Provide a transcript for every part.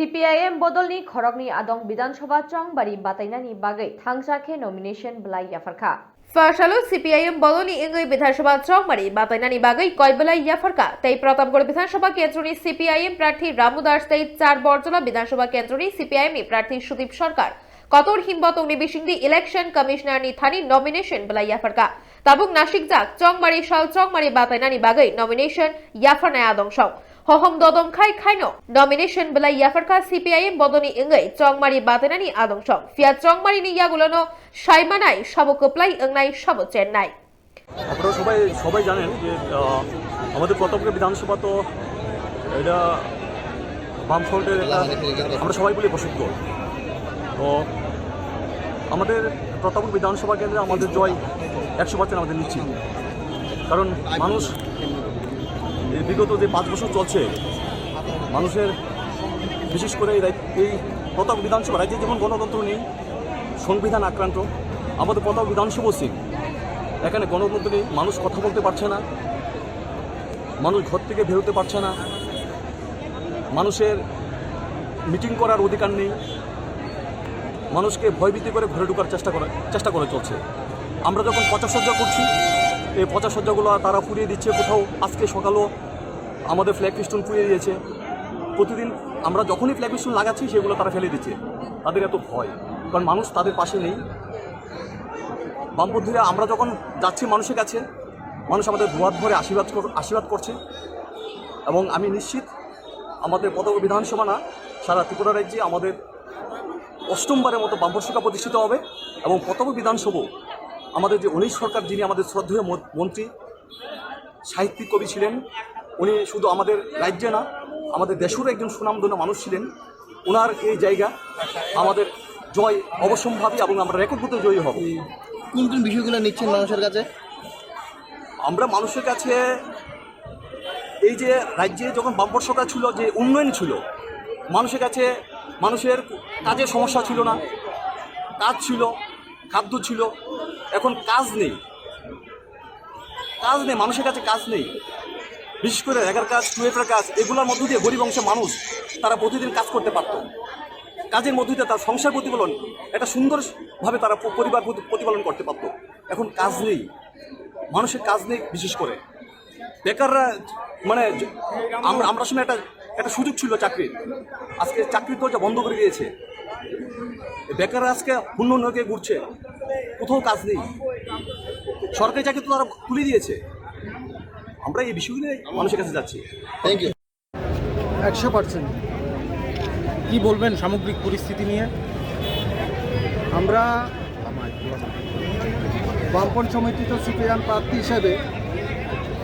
CPIM Bodolni Khorokni Adong Bidansabha Chongbari Batainani Bagai Thangjakhe nomination Belai Yaphar Fashalu CPIM Bodolni Ingai Bidhansabha Chongbari Batainani Bagai Koi Belai Yaphar Tei Pratapgarh Bidhansabha Kendroni CPIM প্রার্থী Ramu Das Tei 4 Borjala বিধানসভা কেন্দ্রনি CPIM প্রার্থী সুদীপ সরকার কতর হিমবত অগ্নিবিসিংদি election commissioner নি Thani nomination Belai Yaphar tabuk Nashik Jak Chongbari Shal Chongbari Batainani Bagai nomination Yaphar na Adong Shong Hohom Dodom Khai Khaino nomination Belai Yaphar CPIM Bodoni Ingai Chongmari Batainani Adong Shong Fiat Chongmari ni Yagulono Shaimanai Shabokoplai Ingnai Shabo Chennai আপনারা সবাই জানেন যে আমাদের প্রতাপগড় বিধানসভা তো এটা বামফ্রন্টের আমরা সবাই বলি বসতগড় তো আমাদের প্রতাপগড় বিধানসভা কেন্দ্রে আমাদের জয় 100% আমাদের নিশ্চিত কারণ মানুষ বিগত যে 5 বছর চলছে মানুষের বিশেষ করে এই প্রতাপগড় বিধানসভা রাজ্যে যেমন গণতন্ত্র নেই সংবিধান আক্রান্ত আমাদের প্রতাপগড় বিধানসভা সিং এখানে গণতন্ত্র নেই মানুষ কথা বলতে পারছে না মানুষ ঘর থেকে বেরোতে পারছে না মানুষের মিটিং করার অধিকার নেই মানুষকে ভয়ভীতি করে ঘরে ঢোকার চেষ্টা করে চলছে আমরা যখন 50 সজ্জা করছি এই 50 সজ্জাগুলো তারা পুড়িয়ে দিচ্ছে কোথাও আজকে সকালেও আমাদের ফ্ল্যাগ ফিস্টুন পুড়িয়ে দিয়েছে প্রতিদিন আমরা যখনই ফ্ল্যাগ ফিস্টুন লাগাচ্ছি সেগুলো তারা ফেলে দিচ্ছে তাদের এত ভয় কারণ মানুষ তাদের পাশে নেই বামপন্থীরা আমরা যখন যাচ্ছি মানুষের কাছে মানুষ আমাদের দুহাত ভরে আশীর্বাদ করছে এবং আমি নিশ্চিত আমাদের প্রতাপগড় বিধানসভা না সারা ত্রিপুরা রাজ্যে আমাদের 8মবারের মতো বামপন্থী সরকার প্রতিষ্ঠিত হবে এবং প্রতাপগড় বিধানসভা আমাদের যে অনিশ সরকার যিনি আমাদের শ্রদ্ধেয় মন্ত্রী সাহিত্যিক কবি ছিলেন উনি শুধু আমাদের রাজ্যে না আমাদের দেশেরও একজন সুনামধন্য মানুষ ছিলেন ওনার এই জায়গা আমাদের জয় অবশ্যম্ভাবী এবং আমরা রেকর্ড করতে জয়ী হব কোন কোন বিষয়গুলো নিচ্ছেন মানুষের কাছে আমরা মানুষের কাছে এই যে রাজ্যে যখন বামপন্থী সরকার ছিল যে উন্নয়ন ছিল মানুষের কাছে মানুষের কাজের সমস্যা ছিল না কাজ ছিল খাদ্য ছিল এখন কাজ নেই মানুষের কাছে কাজ নেই বিশেষ করে রেগার কাজ টুয়েফের কাজ এগুলোর মধ্য দিয়ে গরিব অংশের মানুষ তারা প্রতিদিন কাজ করতে পারত কাজের মধ্য দিয়ে তার সংসার প্রতিপালন একটা সুন্দরভাবে তারা পরিবার প্রতিপালন করতে পারত এখন কাজ নেই মানুষের কাজ নেই বিশেষ করে বেকাররা মানে আমরা সময় একটা সুযোগ ছিল চাকরির আজকে চাকরির দরজা বন্ধ করে দিয়েছে বেকাররা আজকে শূন্য নৌকে ঘুরছে কোথাও কাজ নেই সরকারি চাকরি তো তারা তুলে দিয়েছে আমরা এই বিষয়গুলো মানুষের কাছে যাচ্ছি থ্যাংক ইউ 100% কি বলবেন সামগ্রিক পরিস্থিতি নিয়ে আমরা বামপন্থী সমর্থিত সিপিএম প্রার্থী হিসেবে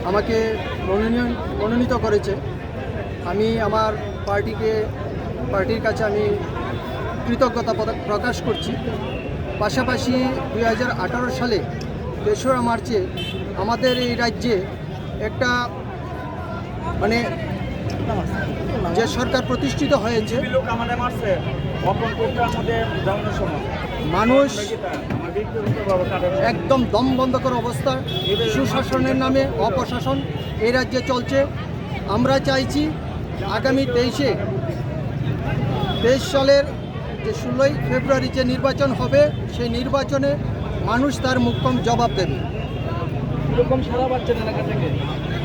আমাকে মনোনীত করেছে আমি আমার পার্টির কাছে আমি কৃতজ্ঞতা প্রকাশ করছি পাশাপাশি 2018 সালে 3রা মার্চে আমাদের এই রাজ্যে একটা মানে যে সরকার প্রতিষ্ঠিত হয়েছে মানুষ একদম দম বন্ধ করা অবস্থা সুশাসনের নামে অপশাসন এই রাজ্যে চলছে আমরা চাইছি আগামী 23 সালের যে 16ই ফেব্রুয়ারি যে নির্বাচন হবে সেই নির্বাচনে মানুষ তার মুখ্যম জবাব দেবে এরকম সারা পাচ্ছেন এলাকা থেকে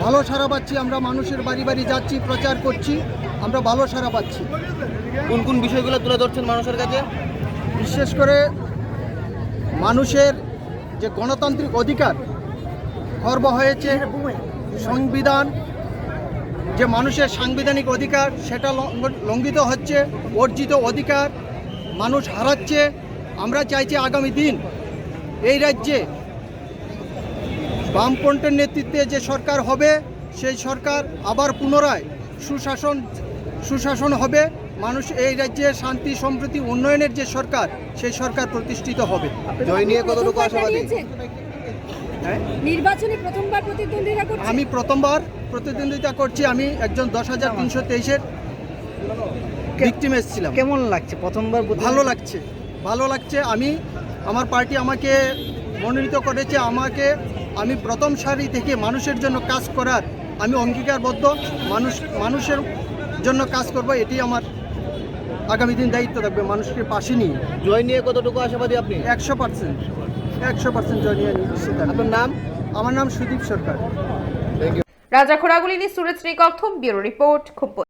ভালো সারা পাচ্ছি আমরা মানুষের বাড়ি বাড়ি যাচ্ছি প্রচার করছি আমরা ভালো সারা পাচ্ছি কোন কোন বিষয়গুলো তুলে ধরছেন মানুষের কাছে বিশেষ করে মানুষের যে গণতান্ত্রিক অধিকার খর্ব হয়েছে সংবিধান যে মানুষের সাংবিধানিক অধিকার সেটা লঙ্ঘিত হচ্ছে অর্জিত অধিকার মানুষ হারাচ্ছে আমরা চাইছি আগামী দিন এই রাজ্যে বামপন্থের নেতৃত্বে যে সরকার হবে সেই সরকার আবার পুনরায় সুশাসন হবে মানুষ এই রাজ্যে শান্তি সম্প্রীতি উন্নয়নের যে সরকার সেই সরকার প্রতিষ্ঠিত হবে জয় নিয়ে কতটুকু আশাবাদী নির্বাচনে প্রথমবার প্রতিদ্বন্দ্বিতা করছি আমি প্রথমবার প্রতিদ্বন্দ্বিতা করছি আমি একজন 10,323-এর ভিকটিম এসেছিলাম কেমন লাগছে প্রথমবার ভালো লাগছে আমি আমার পার্টি আমাকে মনোনীত করেছে আমি প্রথম সারি থেকে মানুষের জন্য কাজ করার আমি অঙ্গীকারবদ্ধ মানুষের জন্য কাজ করব এটি আমার আগামী দিন দায়িত্ব থাকবে মানুষকে পাশে নিয়ে। জয় নিয়ে কতটুকু আশাবাদী আপনি? 100% জয় নিয়ে নিশ্চিত। আপনার নাম? আমার নাম সুদীপ সরকার। রাজা খোরাগুলিনী সুরেশ নিকর্থম ব্যুরো রিপোর্ট খুম্পুই।